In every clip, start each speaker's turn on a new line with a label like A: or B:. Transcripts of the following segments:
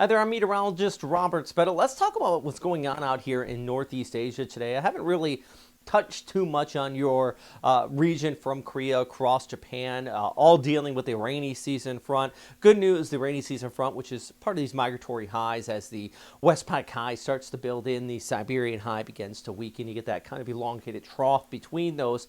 A: Hi there, I'm meteorologist Robert Spetta. Let's talk about what's going on out here in Northeast Asia today. I haven't really touched too much on your region from Korea across Japan, all dealing with the rainy season front. Good news, the rainy season front, which is part of these migratory highs as the WestPacWx high starts to build in, the Siberian high begins to weaken. You get that kind of elongated trough between those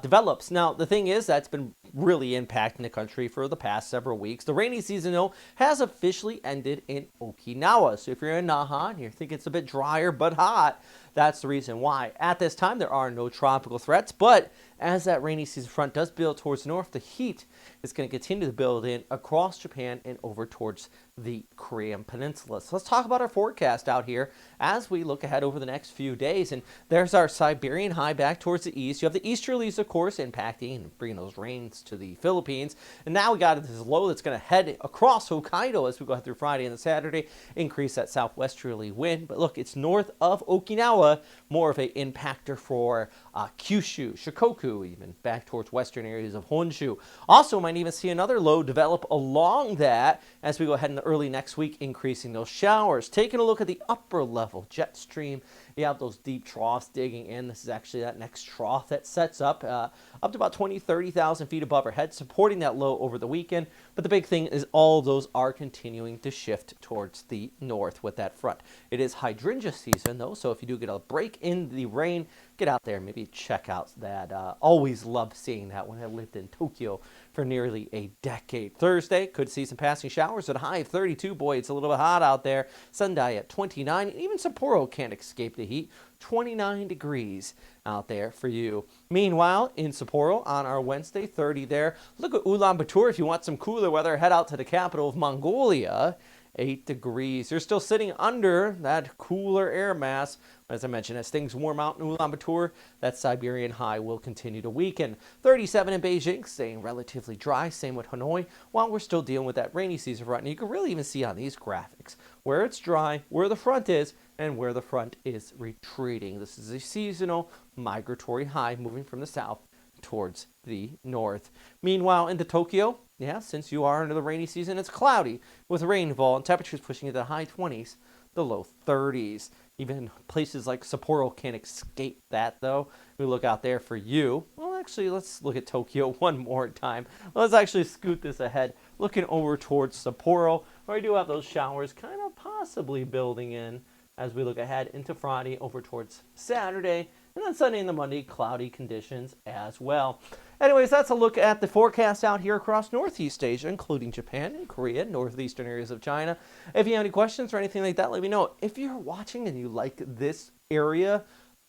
A: develops. Now, the thing is, that's been really impacting the country for the past several weeks. The rainy season, though, has officially ended in Okinawa. So if you're in Naha and you think it's a bit drier but hot, that's the reason why. At this time, there are no tropical threats, but as that rainy season front does build towards the north, the heat is going to continue to build in across Japan and over towards the Korean Peninsula. So let's talk about our forecast out here as we look ahead over the next few days. And there's our Siberian high back towards the east. You have the easterlies, of course, impacting and bringing those rains to the Philippines. And now we got this low that's going to head across Hokkaido as we go through Friday and Saturday, increase that southwesterly wind. But look, it's north of Okinawa, more of an impactor for Kyushu, Shikoku, even back towards western areas of Honshu. Also, might even see another low develop along that as we go ahead in the early next week, increasing those showers. Taking a look at the upper level jet stream, you have those deep troughs digging in. This is actually that next trough that sets up to about 30,000 feet above our head, supporting that low over the weekend. But the big thing is all those are continuing to shift towards the north with that front. It is hydrangea season, though, so if you do get a break in the rain, get out there and maybe check out that. Always loved seeing that when I lived in Tokyo for nearly a decade. Thursday, could see some passing showers at a high of 32. Boy, it's a little bit hot out there. Sendai at 29. And even Sapporo can't escape the heat. 29 degrees out there for you. Meanwhile, in Sapporo on our Wednesday, 30 there. Look at Ulaanbaatar if you want some cooler weather. Head out to the capital of Mongolia. 8 degrees. You're still sitting under that cooler air mass. As I mentioned, as things warm out in Ulaanbaatar, that Siberian high will continue to weaken. 37 in Beijing, staying relatively dry. Same with Hanoi, while we're still dealing with that rainy season front. And you can really even see on these graphics where it's dry, where the front is, and where the front is retreating. This is a seasonal migratory high moving from the south towards the north. Meanwhile, into Tokyo, yeah, since you are into the rainy season, it's cloudy with rainfall and temperatures pushing into the high 20s, the low 30s. Even places like Sapporo can't escape that, though. We look out there for you. Well, actually, let's look at Tokyo one more time. Let's actually scoot this ahead, looking over towards Sapporo, where we do have those showers kind of possibly building in as we look ahead into Friday over towards Saturday, and then Sunday and the Monday, cloudy conditions as well. Anyways, that's a look at the forecast out here across Northeast Asia, including Japan and Korea, northeastern areas of China. If you have any questions or anything like that, let me know. If you're watching and you like this area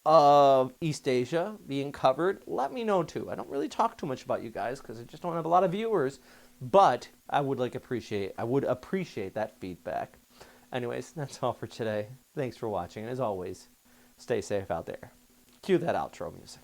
A: of East Asia being covered, let me know too. I don't really talk too much about you guys because I just don't have a lot of viewers, but I would appreciate that feedback. Anyways, that's all for today. Thanks for watching, and as always, stay safe out there. Cue that outro music.